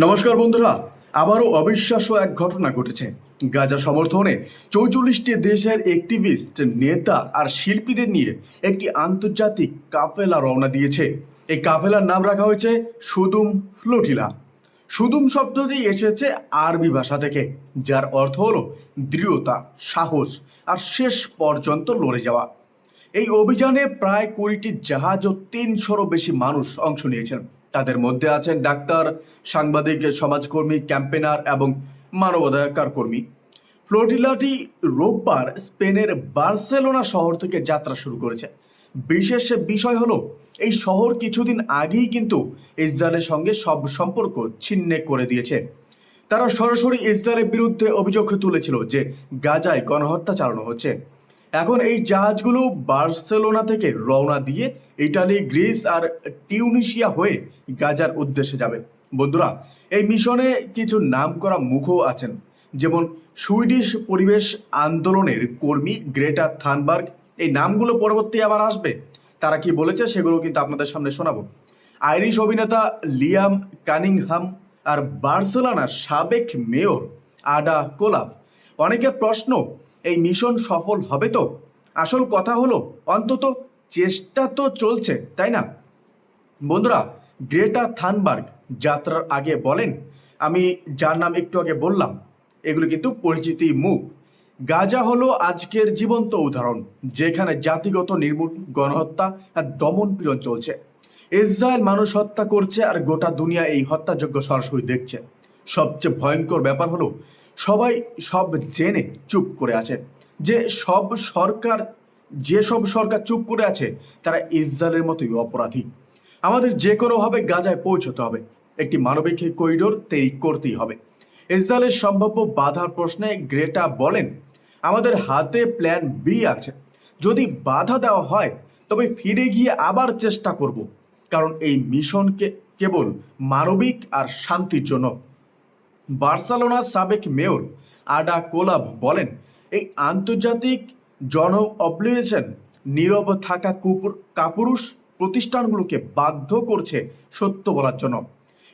নমস্কার বন্ধুরা, আবারও অবিশ্বাস্য এক ঘটনা ঘটেছে। গাজা সমর্থনে ৪৪টি দেশের অ্যাক্টিভিস্ট, নেতা আর শিল্পীদের নিয়ে একটি আন্তর্জাতিক কাফেলা রওনা দিয়েছে। এই কাফেলার নাম রাখা হয়েছে সুদুম ফ্লোটিলা। সুদুম শব্দটি এসেছে আরবি ভাষা থেকে, যার অর্থ হলো দৃঢ়তা, সাহস আর শেষ পর্যন্ত লড়ে যাওয়া। এই অভিযানে প্রায় ২০টি জাহাজ ও ৩০০রও বেশি মানুষ অংশ নিয়েছেন। তাদের মধ্যে আছেন ডাক্তার, সাংবাদিক, সমাজকর্মী, ক্যাম্পেনার এবং মানবাধিকার কর্মী। ফ্লোটিলাটি রোববার স্পেনের বার্সেলোনা শহর থেকে যাত্রা শুরু করেছে। বিশেষ বিষয় হলো, এই শহর কিছুদিন আগেই কিন্তু ইসরায়েলের সঙ্গে সব সম্পর্ক ছিন্ন করে দিয়েছে। তারা সরাসরি ইসরায়েলের বিরুদ্ধে অভিযোগ তুলেছিল যে গাজায় গণহত্যা চালানো হচ্ছে। এখন এই জাহাজগুলো বার্সেলোনা থেকে রওনা দিয়ে ইটালি, গ্রিস আর টিউনিশিয়া হয়ে গাজার উদ্দেশ্যে যাবে। বন্ধুরা, এই মিশনে কিছু নামকরা মুখও আছেন, যেমন সুইডিশ পরিবেশ আন্দোলনের কর্মী গ্রেটা থানবার্গ। এই নামগুলো পরবর্তী আবার আসবে। তারা কি বলেছে সেগুলো কিন্তু আপনাদের সামনে শোনাবো। আইরিশ অভিনেতা লিয়াম কানিংহাম আর বার্সেলোনার সাবেক মেয়র আডা কোলাভ। অনেকের প্রশ্ন, এই মিশন সফল হবে তো? আসল কথা হলো, অন্তত চেষ্টা তো চলছে, তাই না? বন্ধুরা, গ্রেটা থানবার্গ যাত্রার আগে বলেন, আমি যার নাম একটু আগে বললাম, এগুলো কিন্তু পরিচিতি মুখ। গাজা হলো আজকের জীবন্ত উদাহরণ, যেখানে জাতিগত নির্মূল, গণহত্যা আর দমন পীড়ন চলছে। ইসরায়েল মানুষ হত্যা করছে আর গোটা দুনিয়া এই হত্যাযজ্ঞ সরাসরি দেখছে। সবচেয়ে ভয়ঙ্কর ব্যাপার হলো, সবাই সব জেনে চুপ করে আছে। যে সব সরকার যেসব সরকার চুপ করে আছে, তারা ইসরায়েলের মতোই অপরাধী। আমাদের যে কোনোভাবে গাজায় পৌঁছতে হবে। একটি মানবিক করিডোর তৈরি করতেই হবে। ইসরায়েলের সম্ভাব্য বাধার প্রশ্নে গ্রেটা বলেন, আমাদের হাতে প্ল্যান বি আছে। যদি বাধা দেওয়া হয়, তবে ফিরে গিয়ে আবার চেষ্টা করব, কারণ এই মিশনকে কেবল মানবিক আর শান্তির জন্য। বার্সেলোনার সাবেক মেয়র আডা কোলাভ বলেন, এই আন্তর্জাতিক জন অবলিগেশন নীরব থাকা কাপুরুষ প্রতিষ্ঠানগুলোকে বাধ্য করছে সত্য বলার জন্য।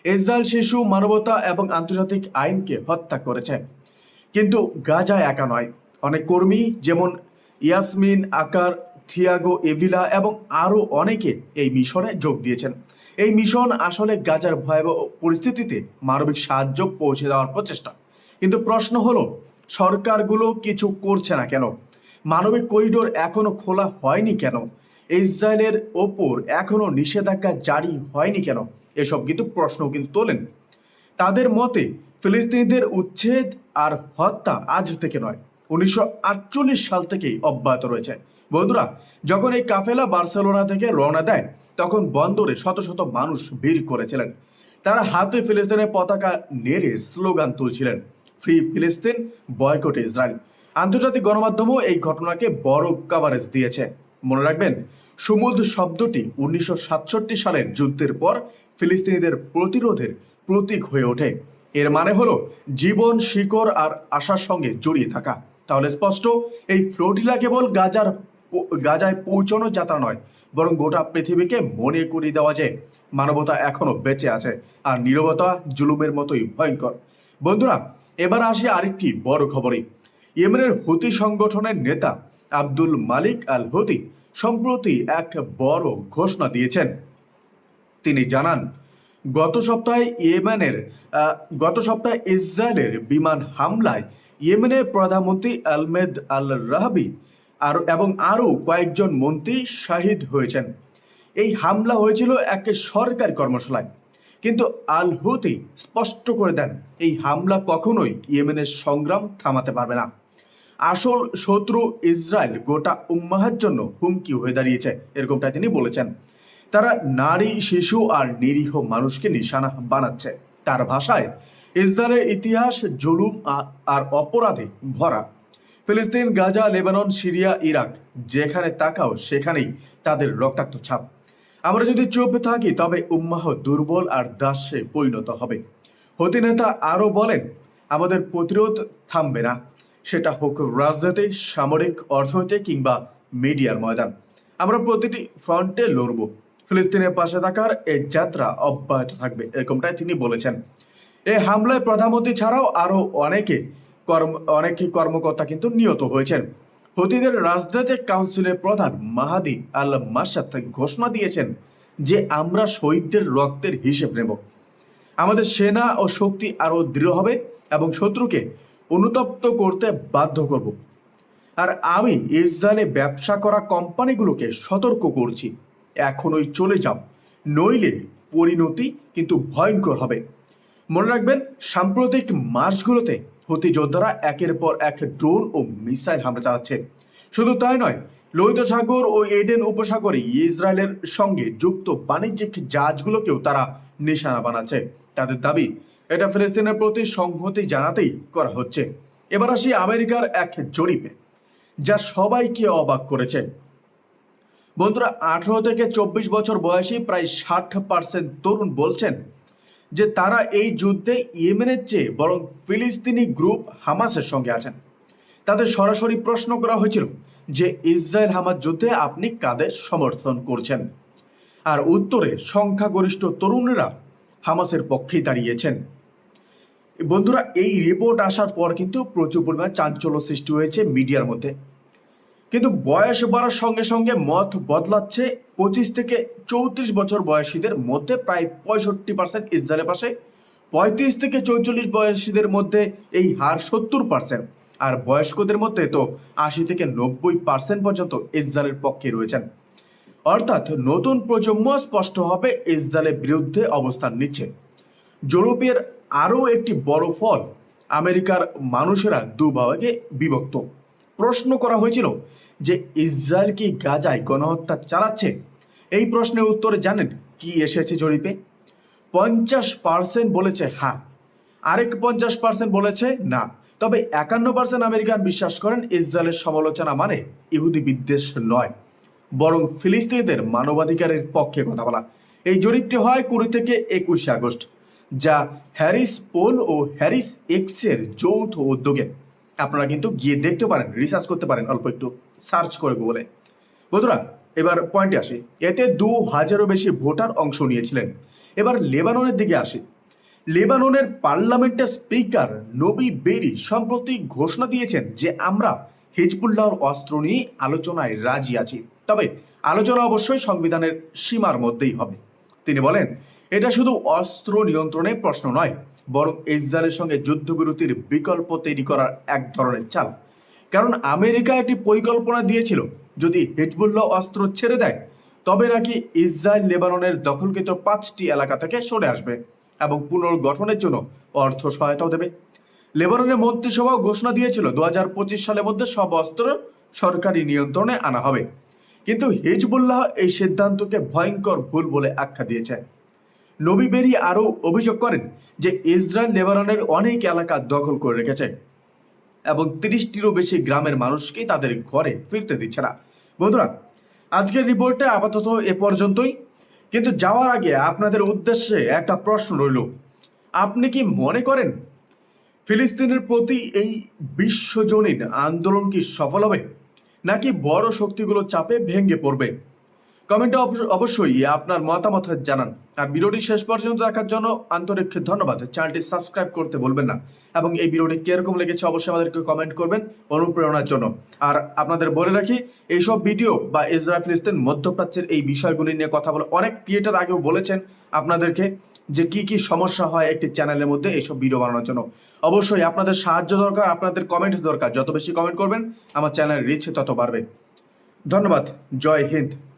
ইসরায়েল শিশু, মানবতা এবং আন্তর্জাতিক আইনকে হত্যা করেছে। কিন্তু গাজা একা নয়। অনেক কর্মী, যেমন ইয়াসমিন আকার, থিয়াগো এভিলা এবং আরও অনেকে এই মিশনে যোগ দিয়েছেন। এই মিশন আসলে গাজার ভয়াবহ পরিস্থিতিতে মানবিক সাহায্য পৌঁছে দেওয়ার প্রচেষ্টা। কিন্তু প্রশ্ন হলো, সরকারগুলো কিছু করছে না কেন? মানবিক করিডোর এখনো খোলা হয়নি কেন? ইসরায়েলের ওপর এখনো নিষেধাজ্ঞা জারি হয়নি কেন? এসব কিন্তু প্রশ্ন কিন্তু তোলেন। তাদের মতে, ফিলিস্তিনিদের উচ্ছেদ আর হত্যা আজ থেকে নয়, ১৯৪৮ সাল থেকেই অব্যাহত রয়েছে। বন্ধুরা, যখন এই কাফেলা বার্সেলোনা থেকে রওনা দেয়, তখন বন্দরে শত শত মানুষ ভিড় করেছিলেন। তারা হাতে ফিলিস্তিনের পতাকা নেড়ে স্লোগান তুলছিলেন, ফ্রি ফিলিস্তিন, বয়কট ইসরায়েল। আন্তর্জাতিক গণমাধ্যমও এই ঘটনাকে বড় কাভারেজ দিয়েছে। মনে রাখবেন, সুমুদ শব্দটি ১৯৬৭ সালের যুদ্ধের পর ফিলিস্তিনিদের প্রতিরোধের প্রতীক হয়ে ওঠে। এর মানে হলো জীবন, শিকড় আর আশার সঙ্গে জড়িয়ে থাকা। তাহলে স্পষ্ট, এই ফ্লোটিলা কেবল গাজায় পৌঁছানো যাত্রা নয়, বরং গোটা পৃথিবীকে মনে করিয়ে দেওয়া যে মানবতা এখনো বেঁচে আছে, আর নীরবতা জুলুমের মতোই ভয়ঙ্কর। বন্ধুরা, এবার আসি আরেকটি বড় খবরে। ইয়েমেনের হুতি সংগঠনের নেতা আব্দুল মালিক আল হুতি সম্প্রতি এক বড় ঘোষণা দিয়েছেন। তিনি জানান, গত সপ্তাহে ইসরায়েলের বিমান হামলায় ইয়েমেনের প্রধানমন্ত্রী আহমেদ আল রাহাবি এবং আরও কয়েকজন মন্ত্রী শহীদ হয়েছেন। এই হামলা হয়েছিল এক সরকারি কর্মশালায়। কিন্তু আল হুতি স্পষ্ট করে দেন, এই হামলা কখনোই ইয়েমেনের সংগ্রাম থামাতে পারবে না। আসল শত্রু ইসরায়েল গোটা উম্মাহের জন্য হুমকি হয়ে দাঁড়িয়েছে, এরকমটা তিনি বলেছেন। তারা নারী, শিশু আর নিরীহ মানুষকে নিশানা বানাচ্ছে। তার ভাষায়, ইসরায়েলের ইতিহাস জুলুম আর অপরাধে ভরা। ফিলিস্তিন, গাজা, লেবানন, সিরিয়া, ইরাক, যেখানে তাকাও সেখানেই তাদের রক্তাক্ত ছাপ। আমরা যদি চুপ থাকি, তবে উম্মাহ দুর্বল আর দাসে পরিণত হবে। হতি নেতা আরও বলেন, আমাদের প্রতিরোধ থামবে না, সেটা হোক রাজনীতি, সামরিক, অর্থনৈতিক কিংবা মিডিয়ার ময়দান। আমরা প্রতিটি ফ্রন্টে লড়ব। ফিলিস্তিনের পাশে থাকার এই যাত্রা অব্যাহত থাকবে, এরকমটাই তিনি বলেছেন। এই হামলায় প্রধানমন্ত্রী ছাড়াও আরও অনেকে কর্মকর্তা কিন্তু নিহত হয়েছেন। হুতিদের রাজনৈতিক কাউন্সিলের প্রধান মাহাদি আল মাসাদ ঘোষণা দিয়েছেন যে আমরা শহীদদের রক্তের হিসেব নেব। আমাদের সেনা ও শক্তি আরও দৃঢ় হবে এবং শত্রুকে অনুতপ্ত করতে বাধ্য করব। আর আমি ইসরায়েলে ব্যবসা করা কোম্পানিগুলোকে সতর্ক করছি, এখনই চলে যাও, নইলে পরিণতি কিন্তু ভয়ঙ্কর হবে। মনে রাখবেন, সাম্প্রতিক মাসগুলোতে হুতি যোদ্ধারা একের পর এক ড্রোন ও মিসাইল হামলা চালাচ্ছে। শুধু তাই নয়, লোহিত সাগর ও এডেন উপসাগরে ইসরায়েলের সঙ্গে যুক্ত বাণিজ্যিক জাহাজগুলোকেও তারা নিশানা বানাচ্ছে। তাদের দাবি, এটা ফিলিস্তিনের প্রতি সংহতি জানাতেই করা হচ্ছে। এবার আসি আমেরিকার এক জরিপে, যা সবাইকে অবাক করেছে। বন্ধুরা, 18 থেকে 24 বছর বয়সী প্রায় 60% তরুণ বলছেন যে তারা এই যুদ্ধে ইয়েমেনের চেয়ে বরং ফিলিস্তিনি গ্রুপ হামাসের সঙ্গে আছেন। তাদের সরাসরি প্রশ্ন করা হয়েছিল যে ইসরায়েল হামাস যুদ্ধে আপনি কাদের সমর্থন করছেন, আর উত্তরে সংখ্যাগরিষ্ঠ তরুণেরা হামাসের পক্ষেই দাঁড়িয়েছেন। বন্ধুরা, এই রিপোর্ট আসার পর কিন্তু প্রচুর পরিমাণ চাঞ্চল্য সৃষ্টি হয়েছে মিডিয়ার মধ্যে। কিন্তু বয়স বাড়ার সঙ্গে সঙ্গে মত বদলাচ্ছে। 25 থেকে 34 বছর বয়সীদের মধ্যে প্রায় 65% ইসরায়েলের পাশে, 35 থেকে 44 বয়সীদের মধ্যে এই হার 70%, আর বয়স্কদের মধ্যে তো 80 থেকে 90% পর্যন্ত ইসরায়েলের পক্ষে রয়েছেন। অর্থাৎ নতুন প্রজন্ম স্পষ্টভাবে ইসরায়েলের বিরুদ্ধে অবস্থান নিচ্ছে। জরিপের আরও একটি বড় ফল, আমেরিকার মানুষেরা দুভাগে বিভক্ত। প্রশ্ন করা হয়েছিল যে ইসরায়েল কি গাজায় গণহত্যা চালাচ্ছে? এই প্রশ্নের উত্তরে জানেন কি এসেছে জরিপে? 50% বলেছে হ্যাঁ, আরেক 50% বলেছে না। তবে 51% আমেরিকান বিশ্বাস করেন ইসরায়েলের সমালোচনা মানে ইহুদি বিদ্বেষ নয়, বরং ফিলিস্তিনিদের মানবাধিকারের পক্ষে কথা বলা। এই জরিপটি হয় 20 থেকে 21 আগস্ট, যা হ্যারিস পোল ও হ্যারিস এক্সের যৌথ উদ্যোগে। আপনারা কিন্তু গিয়ে দেখতে পারেন, রিসার্চ করতে পারেন, অল্প একটু সার্চ করে গুগলে। বন্ধুরা, এবার পয়েন্টে আসি। এতে 2000-এরও বেশি ভোটার অংশ নিয়েছিলেন। এবার লেবাননের দিকে আসি। লেবাননের পার্লামেন্টের স্পিকার নবী বেরি সম্প্রতি ঘোষণা দিয়েছেন যে আমরা হিজবুল্লাহর অস্ত্র নিয়ে আলোচনায় রাজি আছি, তবে আলোচনা অবশ্যই সংবিধানের সীমার মধ্যেই হবে। তিনি বলেন, এটা শুধু অস্ত্র নিয়ন্ত্রণের প্রশ্ন নয়, বরং ইসরায়েলের সঙ্গে যুদ্ধবিরতির বিকল্প তৈরি করার এক ধরনের চাল। কারণ আমেরিকা একটি পরিকল্পনা দিয়েছিল, যদি হিজবুল্লাহ অস্ত্র ছেড়ে দেয় তবে নাকি ইসরায়েল লেবাননের দখলকৃত 5টি এলাকা থেকে সরে আসবে এবং পুনর্গঠনের জন্য অর্থ সহায়তাও দেবে। লেবাননের মন্ত্রিসভাও ঘোষণা দিয়েছিল 2025 সালের মধ্যে সব অস্ত্র সরকারি নিয়ন্ত্রণে আনা হবে। কিন্তু হিজবুল্লাহ এই সিদ্ধান্তকে ভয়ঙ্কর ভুল বলে আখ্যা দিয়েছে। নবী বেরি আরও অভিযোগ করেন যে ইসরায়েল লেবাননের অনেক এলাকা দখল করে রেখেছে এবং 30টিরও বেশি গ্রামের মানুষকে তাদের ঘরে ফিরতে দিচ্ছে না। বন্ধুরা, আজকের রিপোর্টটা আপাতত এ পর্যন্তই। কিন্তু যাওয়ার আগে আপনাদের উদ্দেশ্যে একটা প্রশ্ন রইল, আপনি কি মনে করেন ফিলিস্তিনের প্রতি এই বিশ্বজনীন আন্দোলন কি সফল হবে, নাকি বড় শক্তিগুলো চাপে ভেঙে পড়বে? কমেন্টে অবশ্যই আপনার মতামত জানান। আর ভিডিওটি শেষ পর্যন্ত দেখার জন্য আন্তরিক ধন্যবাদ। চ্যানেলটি সাবস্ক্রাইব করতে ভুলবেন না এবং এই ভিডিওটি কিরকম লেগেছে অবশ্যই আমাদেরকে কমেন্ট করবেন অনুপ্রেরণার জন্য। আর আপনাদের বলে রাখি, এইসব ভিডিও বা ইসরায়েল ফিলিস্তিন মধ্যপ্রাচ্যের এই বিষয়গুলি নিয়ে কথা বলে অনেক ক্রিয়েটার আগেও বলেছেন আপনাদেরকে যে কি কি সমস্যা হয় একটি চ্যানেলের মধ্যে এইসব ভিডিও বানানোর জন্য। অবশ্যই আপনাদের সাহায্য দরকার, আপনাদের কমেন্ট দরকার। যত বেশি কমেন্ট করবেন আমার চ্যানেলের রিচ তত বাড়বে। ধন্যবাদ। জয় হিন্দ।